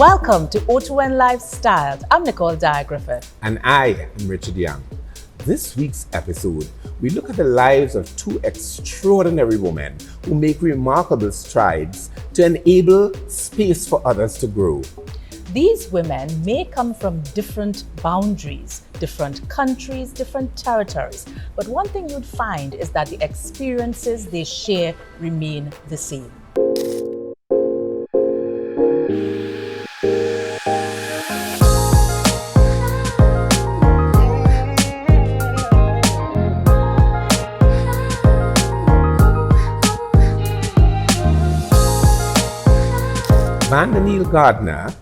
Welcome to O2N Life Styled. I'm Nicole, Dyer, Griffith. And I am Richard Young. This week's episode, we look at the lives of two extraordinary women who make remarkable strides to enable space for others to grow. These women may come from different boundaries, different countries, different territories, but one thing you'd find is that the experiences they share remain the same. Vanda Neale Gardner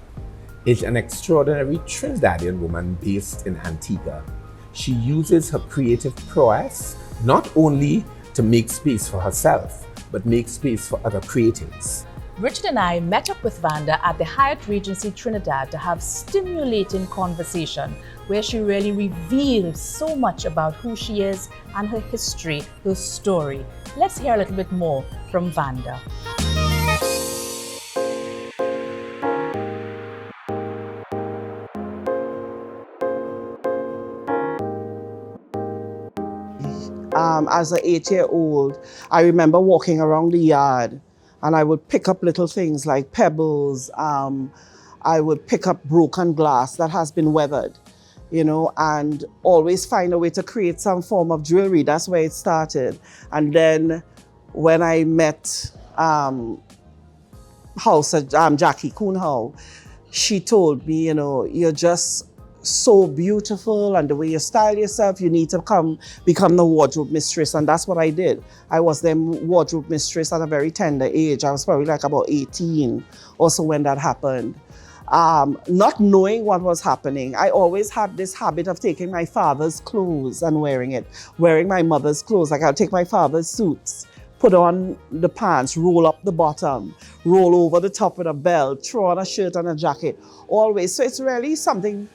is an extraordinary Trinidadian woman based in Antigua. She uses her creative prowess not only to make space for herself, but make space for other creatives. Richard and I met up with Vanda at the Hyatt Regency Trinidad to have stimulating conversation where she really reveals so much about who she is and her history, her story. Let's hear a little bit more from Vanda. As an 8-year-old, I remember walking around the yard and I would pick up little things like pebbles. I would pick up broken glass that has been weathered, and always find a way to create some form of jewelry. That's where it started. And then when I met Jackie Kuhnhau, she told me, you're just so beautiful, and the way you style yourself, you need to become the wardrobe mistress. And that's what I did. I was the wardrobe mistress at a very tender age. I was probably like about 18 also when that happened. Not knowing what was happening, I always had this habit of taking my father's clothes and wearing my mother's clothes. Like I'll take my father's suits, put on the pants, roll up the bottom, roll over the top with a belt, throw on a shirt and a jacket, always. So it's really something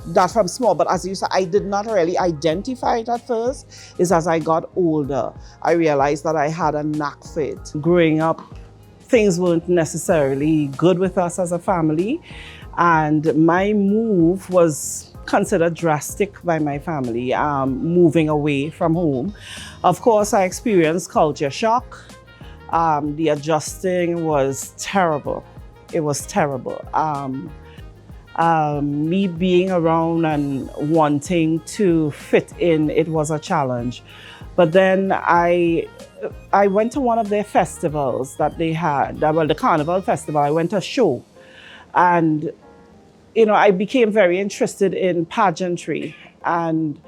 that from small, but as you said, I did not really identify it at first. Is as I got older, I realized that I had a knack for it. Growing up, things weren't necessarily good with us as a family, and my move was considered drastic by my family, moving away from home. Of course, I experienced culture shock. The adjusting was terrible. It was terrible. Me being around and wanting to fit in, it was a challenge. But then I went to one of their festivals that they had, the Carnival Festival. I went to a show, and I became very interested in pageantry, and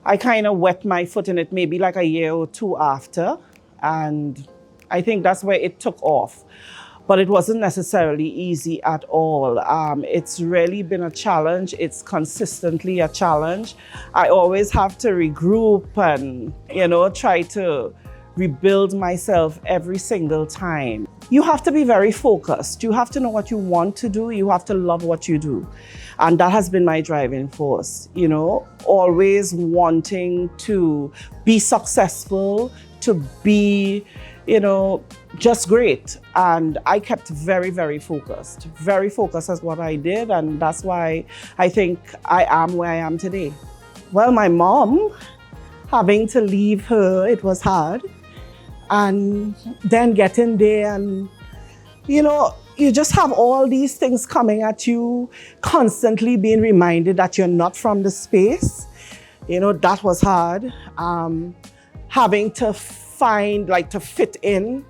I kind of wet my foot in it maybe like a year or two after, and I think that's where it took off. But it wasn't necessarily easy at all. It's really been a challenge. It's consistently a challenge. I always have to regroup and, try to rebuild myself every single time. You have to be very focused. You have to know what you want to do. You have to love what you do. And that has been my driving force, always wanting to be successful, to be, just great. And I kept very, very focused as what I did. And that's why I think I am where I am today. Well, my mom, having to leave her, it was hard. And then getting there and, you just have all these things coming at you, constantly being reminded that you're not from the space. That was hard. Having to to fit in,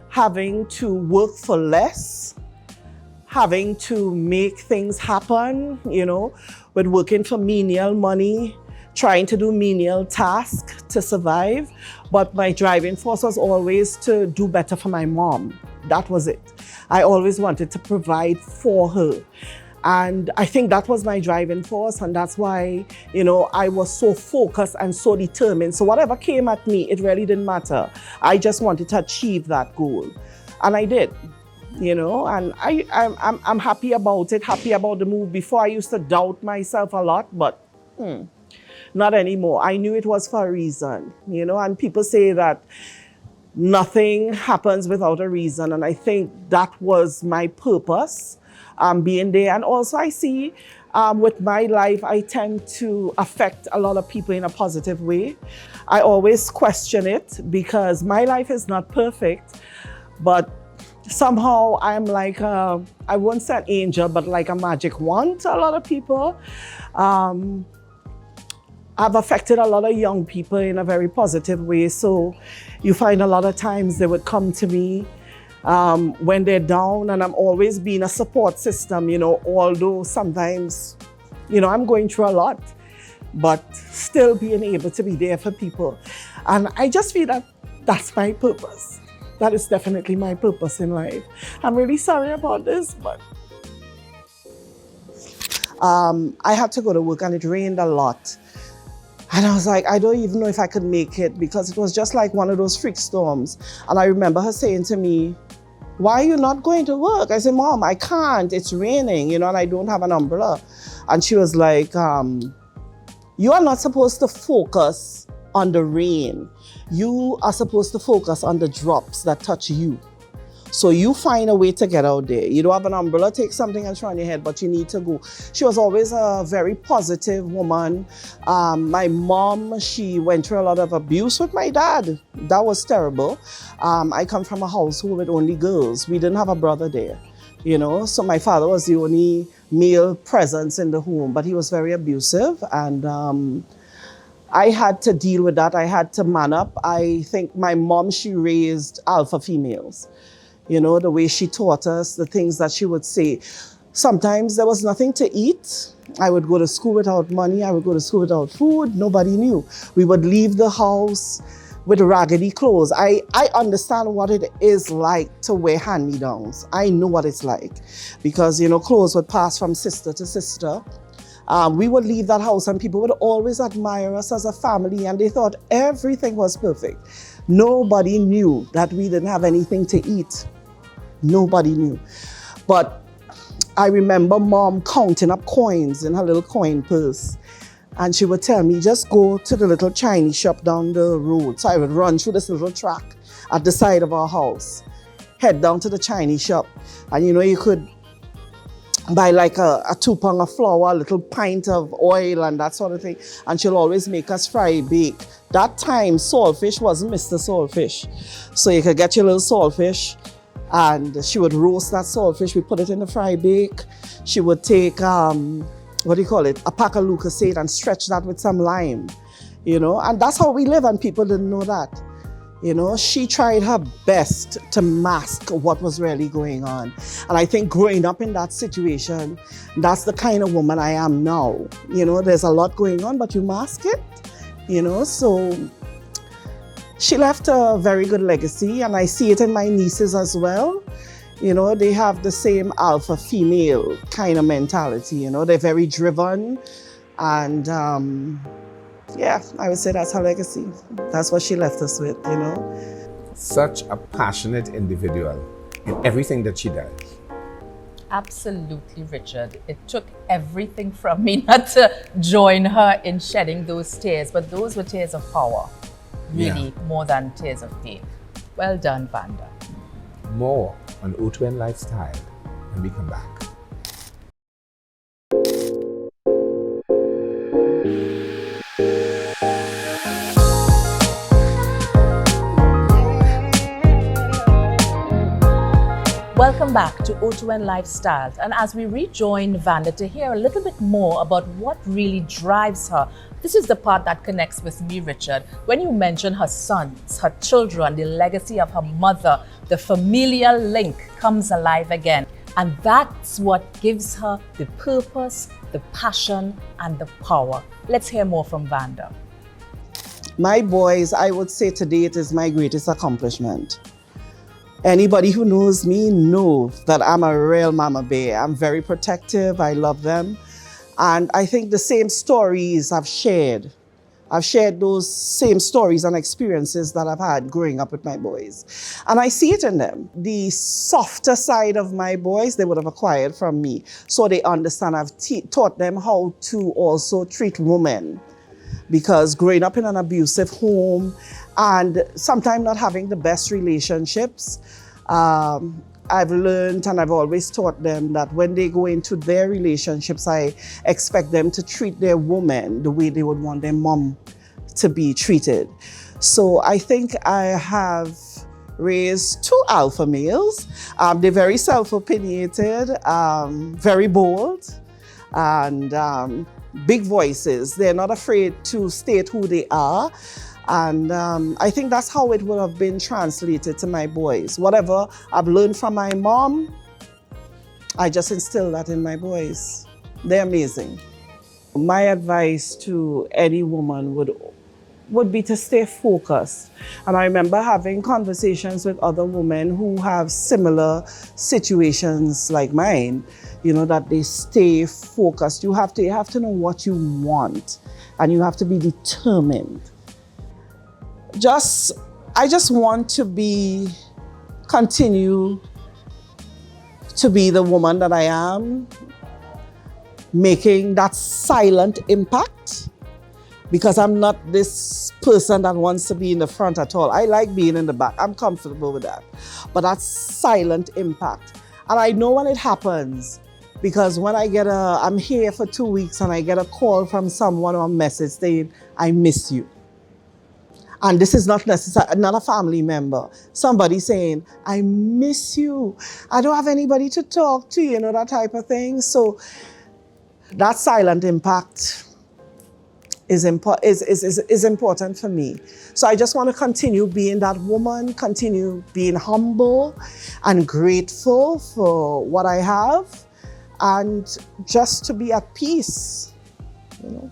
having to work for less, having to make things happen, with working for menial money, trying to do menial tasks to survive. But my driving force was always to do better for my mom. That was it. I always wanted to provide for her. And I think that was my driving force, and that's why, I was so focused and so determined. So whatever came at me, it really didn't matter. I just wanted to achieve that goal. And I did, and I'm happy about it, happy about the move. Before I used to doubt myself a lot, but not anymore. I knew it was for a reason, and people say that nothing happens without a reason. And I think that was my purpose. being there. And also I see with my life, I tend to affect a lot of people in a positive way. I always question it because my life is not perfect, but somehow I'm like, I won't say an angel, but like a magic wand to a lot of people. I've affected a lot of young people in a very positive way. So you find a lot of times they would come to me when they're down, and I'm always being a support system, you know, although sometimes, you know, I'm going through a lot, but still being able to be there for people. And I just feel that that's my purpose. That is definitely my purpose in life. I'm really sorry about this, but I had to go to work and it rained a lot. And I was like, I don't even know if I could make it because it was just like one of those freak storms. And I remember her saying to me, why are you not going to work? I said, Mom, I can't, it's raining, you know, and I don't have an umbrella. And she was like, you are not supposed to focus on the rain. You are supposed to focus on the drops that touch you. So you find a way to get out there. You don't have an umbrella, take something and throw on your head, but you need to go. She was always a very positive woman. My mom, she went through a lot of abuse with my dad. That was terrible. I come from a household with only girls. We didn't have a brother there, you know? So my father was the only male presence in the home, but he was very abusive. And I had to deal with that. I had to man up. I think my mom, she raised alpha females. You know, the way she taught us, the things that she would say. Sometimes there was nothing to eat. I would go to school without money. I would go to school without food. Nobody knew. We would leave the house with raggedy clothes. I understand what it is like to wear hand-me-downs. I know what it's like because, you know, clothes would pass from sister to sister. We would leave that house and people would always admire us as a family and they thought everything was perfect. Nobody knew that we didn't have anything to eat. Nobody knew. But I remember Mom counting up coins in her little coin purse. And she would tell me, just go to the little Chinese shop down the road. So I would run through this little track at the side of our house, head down to the Chinese shop. And you know, you could buy like a 2 pound of flour, a little pint of oil and that sort of thing. And she'll always make us fry bake. That time, saltfish wasn't Mr. Saltfish. So you could get your little saltfish and she would roast that saltfish. We put it in the fry bake. She would take, what do you call it? A pack of Lucasade and stretch that with some lime, you know? And that's how we live and people didn't know that. You know, she tried her best to mask what was really going on. And I think growing up in that situation, that's the kind of woman I am now. You know, there's a lot going on, but you mask it, you know, so she left a very good legacy and I see it in my nieces as well. You know, they have the same alpha female kind of mentality, you know, they're very driven and yeah, I would say that's her legacy. That's what she left us with, you know. Such a passionate individual in everything that she does. Absolutely, Richard. It took everything from me not to join her in shedding those tears, but those were tears of power, really, more than tears of pain. Well done, Vanda. More on O2N Life Styled when we come back. Welcome back to O2N Life Styled. And as we rejoin Vanda to hear a little bit more about what really drives her, this is the part that connects with me, Richard. When you mention her sons, her children, the legacy of her mother, the familial link comes alive again. And that's what gives her the purpose, the passion, and the power. Let's hear more from Vanda. My boys, I would say today it is my greatest accomplishment. Anybody who knows me knows that I'm a real mama bear. I'm very protective, I love them. And I think the same stories I've shared those same stories and experiences that I've had growing up with my boys. And I see it in them. The softer side of my boys, they would have acquired from me. So they understand, I've taught them how to also treat women. Because growing up in an abusive home and sometimes not having the best relationships, I've learned and I've always taught them that when they go into their relationships, I expect them to treat their woman the way they would want their mom to be treated. So I think I have raised 2 alpha males. They're very self-opinionated, very bold, and big voices. They're not afraid to state who they are. And I think that's how it would have been translated to my boys. Whatever I've learned from my mom, I just instill that in my boys. They're amazing. My advice to any woman would be to stay focused. And I remember having conversations with other women who have similar situations like mine, you know, that they stay focused. You have to know what you want, and you have to be determined. I just want to continue to be the woman that I am, making that silent impact, because I'm not this person that wants to be in the front at all. I like being in the back. I'm comfortable with that. But that's silent impact. And I know when it happens, because when I'm here for 2 weeks and I get a call from someone or a message saying, I miss you. And this is not necessarily not a family member. Somebody saying, I miss you. I don't have anybody to talk to, you know, that type of thing. So that silent impact is important for me. So I just want to continue being that woman, continue being humble and grateful for what I have, and just to be at peace, you know.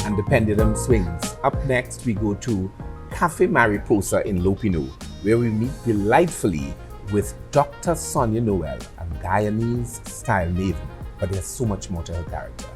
And the pendulum swings. Up next, we go to Cafe Mariposa in Lopinot, where we meet delightfully with Dr. Sonia Noel, a Guyanese-style maven. But there's so much more to her character.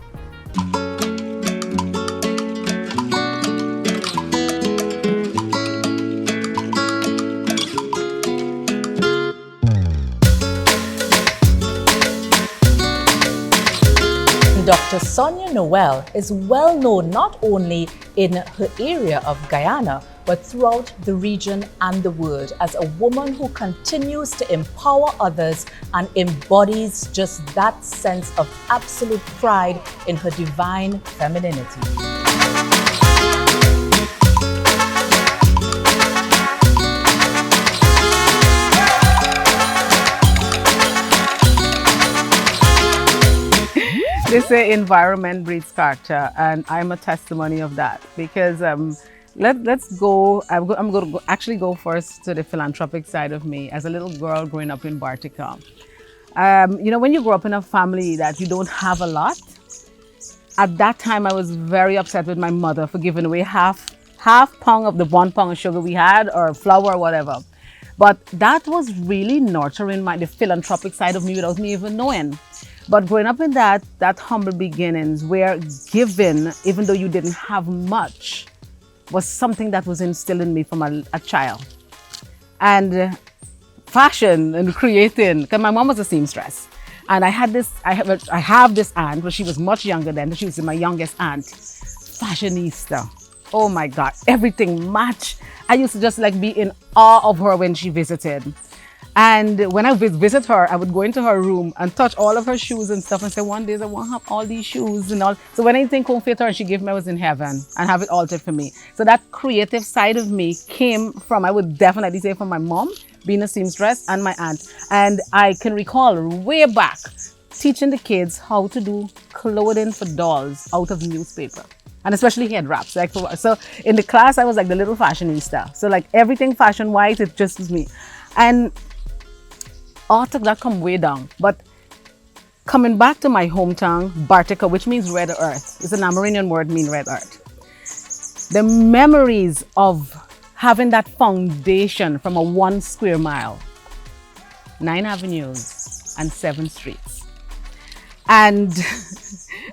Dr. Sonia Noel is well known not only in her area of Guyana, but throughout the region and the world as a woman who continues to empower others and embodies just that sense of absolute pride in her divine femininity. They say environment breeds character, and I'm a testimony of that, because let's go. I'm going to actually go first to the philanthropic side of me. As a little girl growing up in Bartica, you know, when you grow up in a family that you don't have a lot, at that time I was very upset with my mother for giving away half pound of the 1 pound of sugar we had, or flour or whatever. But that was really nurturing the philanthropic side of me without me even knowing. But growing up in that humble beginnings, where giving, even though you didn't have much, was something that was instilled in me from a child. And fashion and creating, because my mom was a seamstress. And I have this aunt, but she was much younger then, she was my youngest aunt, fashionista. Oh my God, everything matched. I used to just like be in awe of her when she visited. And when I would visit her, I would go into her room and touch all of her shoes and stuff and say, one day I want to have all these shoes and all. So when anything come fit her and she gave me, I was in heaven and have it altered for me. So that creative side of me came from, I would definitely say, from my mom, being a seamstress, and my aunt. And I can recall way back teaching the kids how to do clothing for dolls out of newspaper. And especially head wraps. So in the class, I was like the little fashionista. So like everything fashion-wise, it just was me. And all took that come way down. But coming back to my hometown, Bartica, which means red earth. It's an Amerindian word meaning red earth. The memories of having that foundation from a 1 square mile, 9 avenues and 7 streets. And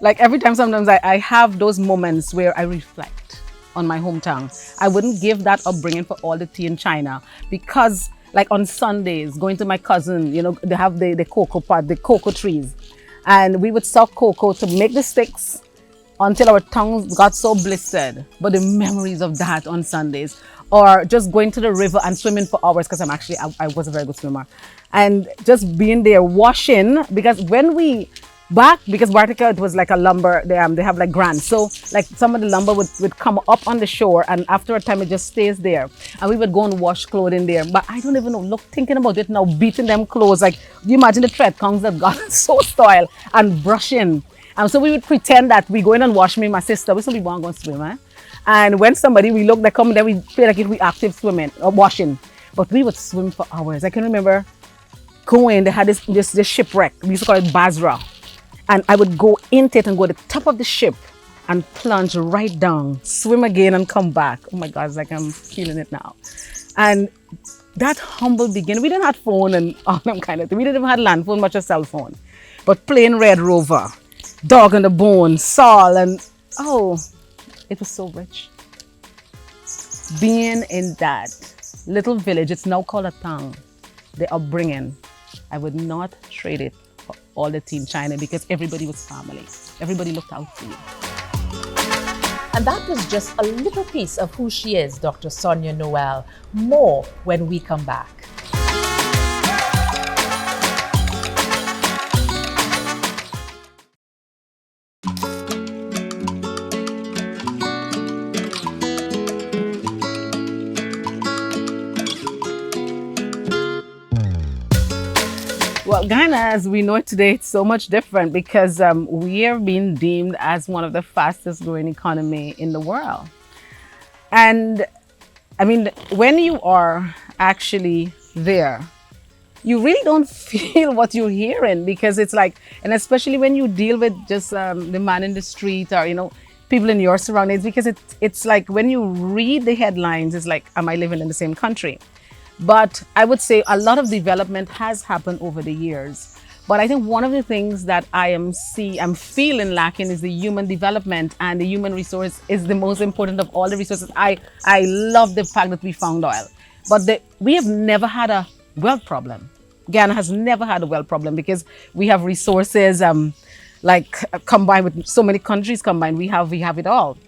like every time, sometimes I have those moments where I reflect on my hometown. I wouldn't give that upbringing for all the tea in China, because like on Sundays, going to my cousin, you know, they have the cocoa pot, the cocoa trees. And we would suck cocoa to make the sticks until our tongues got so blistered. But the memories of that on Sundays, or just going to the river and swimming for hours, because I was a very good swimmer, and just being there washing, because when we because Bartica, it was like a lumber, they have like grants, so like some of the lumber would come up on the shore, and after a time it just stays there, and we would go and wash clothing there. But I don't even know, look, thinking about it now, beating them clothes, like you imagine the thread counts that got so soiled, and brushing. And so we would pretend that we go in and wash, me and my sister, we still be going to swim, eh? And when somebody, we look, they come, then we feel like if we active swimming or washing, but we would swim for hours. I can remember going, they had this shipwreck, we used to call it Basra. And I would go into it and go to the top of the ship and plunge right down, swim again and come back. Oh my God, it's like I'm feeling it now. And that humble beginning, we didn't have phone and all them kind of thing. We didn't even have land phone, much a cell phone. But playing Red Rover, Dog on the Bone, Saul, and oh, it was so rich. Being in that little village, it's now called a town, the upbringing, I would not trade it for all the Team China, because everybody was family. Everybody looked out for you. And that was just a little piece of who she is, Dr. Sonia Noel. More when we come back. Well, Guyana, as we know it today, it's so much different, because we are being deemed as one of the fastest growing economy in the world. And I mean, when you are actually there, you really don't feel what you're hearing, because it's like, and especially when you deal with just the man in the street, or, you know, people in your surroundings, because it's like when you read the headlines, it's like, am I living in the same country? But I would say a lot of development has happened over the years. But I think one of the things that I'm feeling lacking is the human development, and the human resource is the most important of all the resources. I love the fact that we found oil, but we have never had a wealth problem. Guyana has never had a wealth problem, because we have resources combined with so many countries combined. We have it all.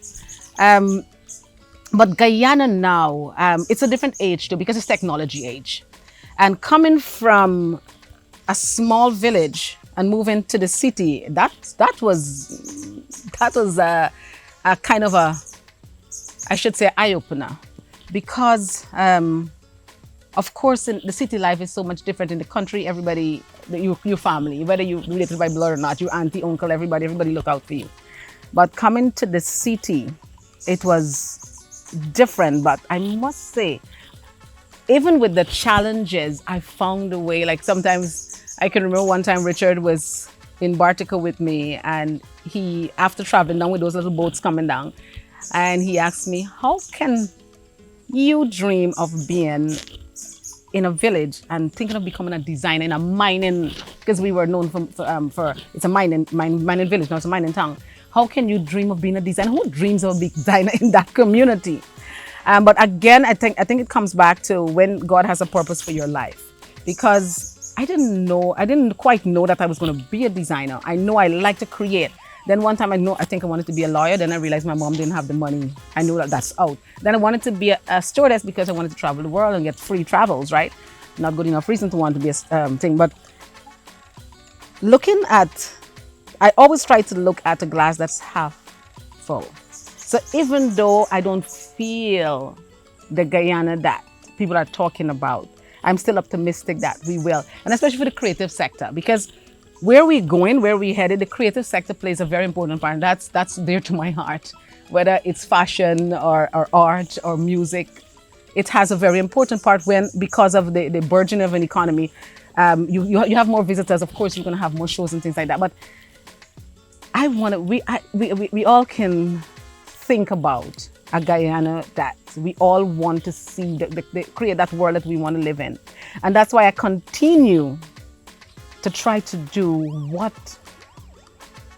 But Guyana now, it's a different age too, because it's technology age. And coming from a small village and moving to the city, that was a kind of a, I should say, eye-opener. Because, of course, the city life is so much different. In the country, everybody, your family, whether you're related by blood or not, your auntie, uncle, everybody look out for you. But coming to the city, it was different. But I must say, even with the challenges, I found a way. Like sometimes, I can remember one time Richard was in Bartica with me, and he, after traveling down with those little boats coming down, and he asked me, how can you dream of being in a village and thinking of becoming a designer in a mining, because we were known for it's a mining village, now it's a mining town. How can you dream of being a designer? Who dreams of being a designer in that community? But again, I think it comes back to when God has a purpose for your life. Because I didn't quite know that I was going to be a designer. I know I like to create. Then one time I think I wanted to be a lawyer. Then I realized my mom didn't have the money. I knew that's out. Then I wanted to be a stewardess, because I wanted to travel the world and get free travels, right? Not good enough reason to want to be a thing. But I always try to look at a glass that's half full. So even though I don't feel the Guyana that people are talking about, I'm still optimistic that we will. And especially for the creative sector, because where we're going, where we're headed, the creative sector plays a very important part. That's dear to my heart. Whether it's fashion or art or music, it has a very important part because of the burgeoning of an economy. You have more visitors, of course, you're going to have more shows and things like that. But we all can think about a Guyana that we all want to see, create that world that we want to live in. And that's why I continue to try to do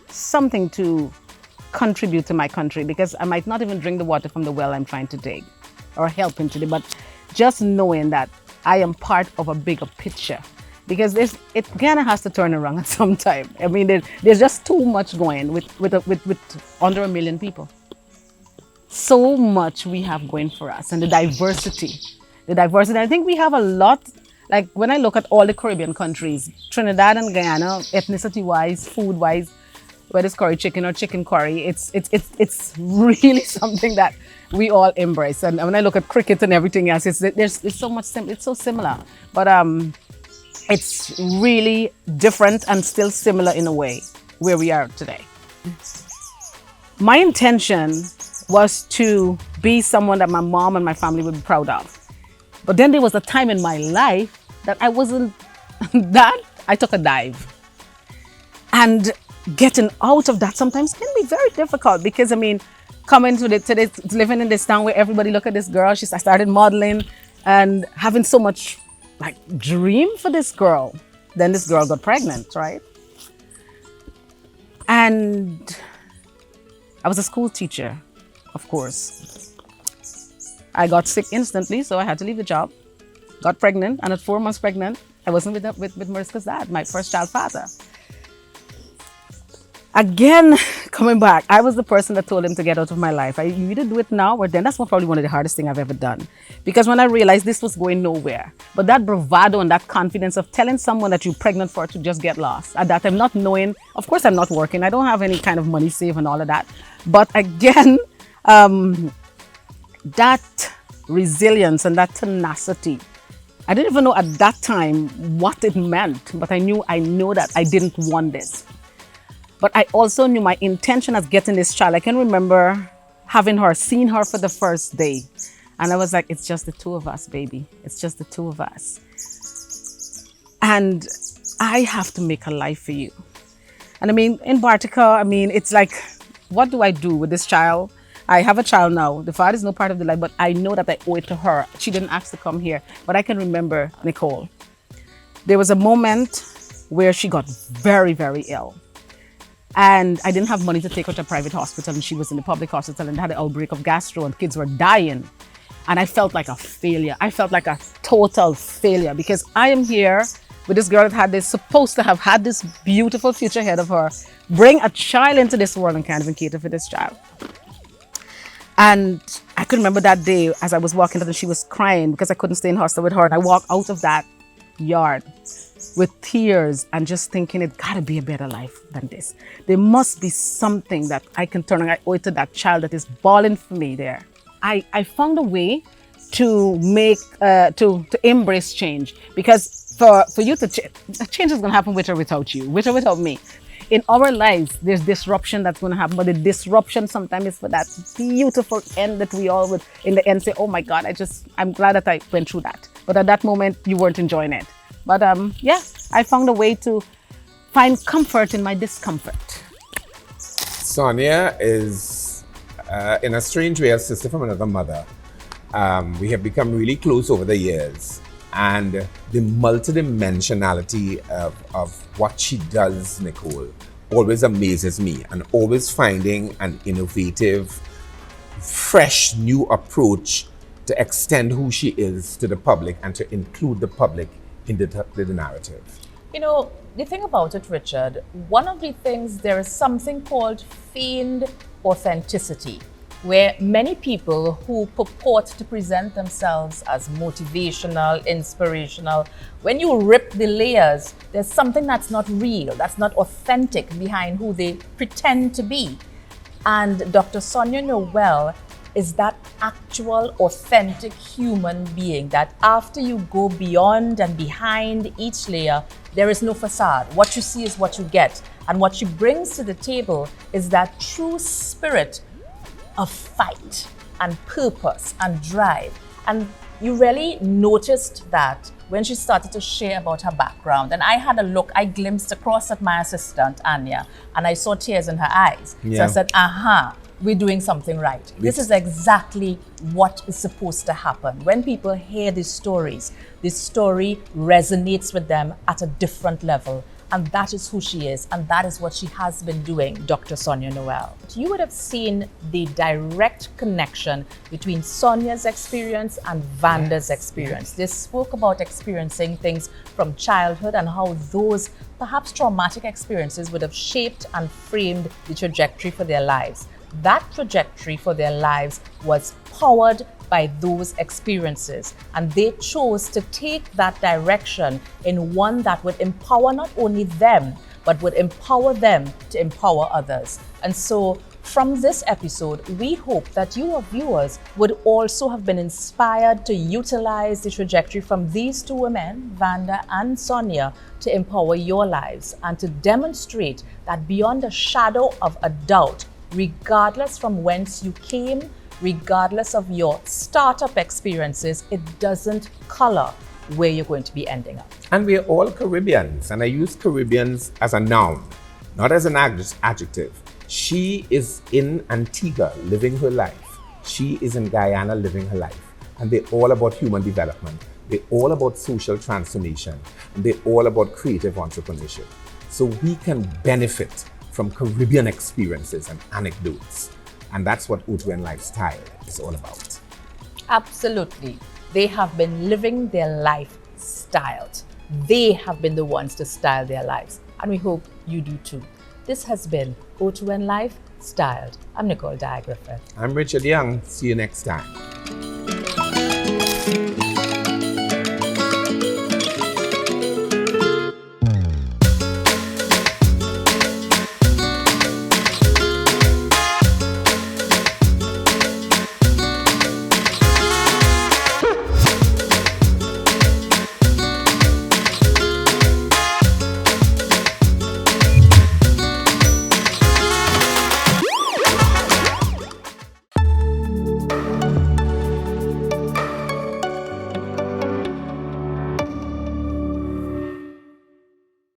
something to contribute to my country, because I might not even drink the water from the well I'm trying to dig or helping to dig, but just knowing that I am part of a bigger picture. Because Guyana has to turn around at some time. I mean, there's just too much going with under 1 million people. so much we have going for us, and the diversity. I think we have a lot. Like when I look at all the Caribbean countries, Trinidad and Guyana, ethnicity-wise, food-wise, whether it's curry chicken or chicken curry, it's really something that we all embrace. And when I look at cricket and everything else, it's so much it's so similar, but it's really different and still similar in a way where we are today. My intention was to be someone that my mom and my family would be proud of. But then there was a time in my life that I wasn't that. I took a dive. And getting out of that sometimes can be very difficult because, I mean, coming to living in this town where everybody look at this girl, I started modeling and having so much like dream for this girl. Then this girl got pregnant, right? And I was a school teacher, of course. I got sick instantly, so I had to leave the job. Got pregnant, and at 4 months pregnant, I wasn't with Mariska's dad, my first child father. Again, coming back, I was the person that told him to get out of my life. You either do it now or then. That's probably one of the hardest things I've ever done. Because when I realized this was going nowhere, but that bravado and that confidence of telling someone that you're pregnant for to just get lost. At that time, not knowing, of course I'm not working. I don't have any kind of money saved and all of that. But again, that resilience and that tenacity, I didn't even know at that time what it meant, but I know that I didn't want this. But I also knew my intention of getting this child. I can remember seeing her for the first day. And I was like, it's just the two of us, baby. It's just the two of us. And I have to make a life for you. And I mean, in Bartica, I mean, it's like, what do I do with this child? I have a child now. The father is no part of the life, but I know that I owe it to her. She didn't ask to come here, but I can remember Nicole. There was a moment where she got very, very ill. And I didn't have money to take her to a private hospital, and she was in the public hospital and had an outbreak of gastro and kids were dying. And I felt like a failure. I felt like a total failure because I am here with this girl that supposed to have had this beautiful future ahead of her, bring a child into this world and can't even cater for this child. And I could remember that day as I was walking out and she was crying because I couldn't stay in hospital with her. And I walked out of that yard with tears and just thinking it gotta be a better life than this. There must be something that I can turn on. I owe it to that child that is bawling for me there. I found a way to make, to embrace change because for you to change is gonna happen with or without you, with or without me. In our lives, there's disruption that's going to happen, but the disruption sometimes is for that beautiful end that we all would, in the end, say, oh my God, I'm glad that I went through that. But at that moment, you weren't enjoying it. But yeah, I found a way to find comfort in my discomfort. Sonia is, in a strange way, a sister from another mother. We have become really close over the years. And the multidimensionality of what she does, Nicole, always amazes me, and always finding an innovative, fresh, new approach to extend who she is to the public and to include the public in the narrative. You know, the thing about it, Richard, one of the things, there is something called feigned authenticity, where many people who purport to present themselves as motivational, inspirational, when you rip the layers, there's something that's not real, that's not authentic behind who they pretend to be. And Dr. Sonia Noel is that actual, authentic human being that after you go beyond and behind each layer, there is no facade. What you see is what you get. And what she brings to the table is that true spirit of fight and purpose and drive. And you really noticed that when she started to share about her background. And I had a look, I glimpsed across at my assistant, Anya, and I saw tears in her eyes. Yeah. So I said, aha, we're doing something right. This is exactly what is supposed to happen. When people hear these stories, this story resonates with them at a different level. And that is who she is, and that is what she has been doing, Dr. Sonia Noel. You would have seen the direct connection between Sonia's experience and Vanda's experience. They spoke about experiencing things from childhood and how those perhaps traumatic experiences would have shaped and framed the trajectory for their lives. that trajectory for their lives was powered by those experiences, and they chose to take that direction in one that would empower not only them, but would empower them to empower others. And so from this episode, we hope that you, our viewers, would also have been inspired to utilize the trajectory from these two women, Vanda and Sonia, to empower your lives and to demonstrate that beyond a shadow of a doubt, regardless from whence you came, regardless of your startup experiences, it doesn't color where you're going to be ending up. And we're all Caribbeans, and I use Caribbeans as a noun, not as an adjective. She is in Antigua living her life. She is in Guyana living her life. And they're all about human development. They're all about social transformation. And they're all about creative entrepreneurship. So we can benefit from Caribbean experiences and anecdotes. And that's what O2N Life Styled is all about. Absolutely. They have been living their life styled. They have been the ones to style their lives. And we hope you do too. This has been O2N Life Styled. I'm Nicole Dyer Griffith. I'm Richard Young. See you next time.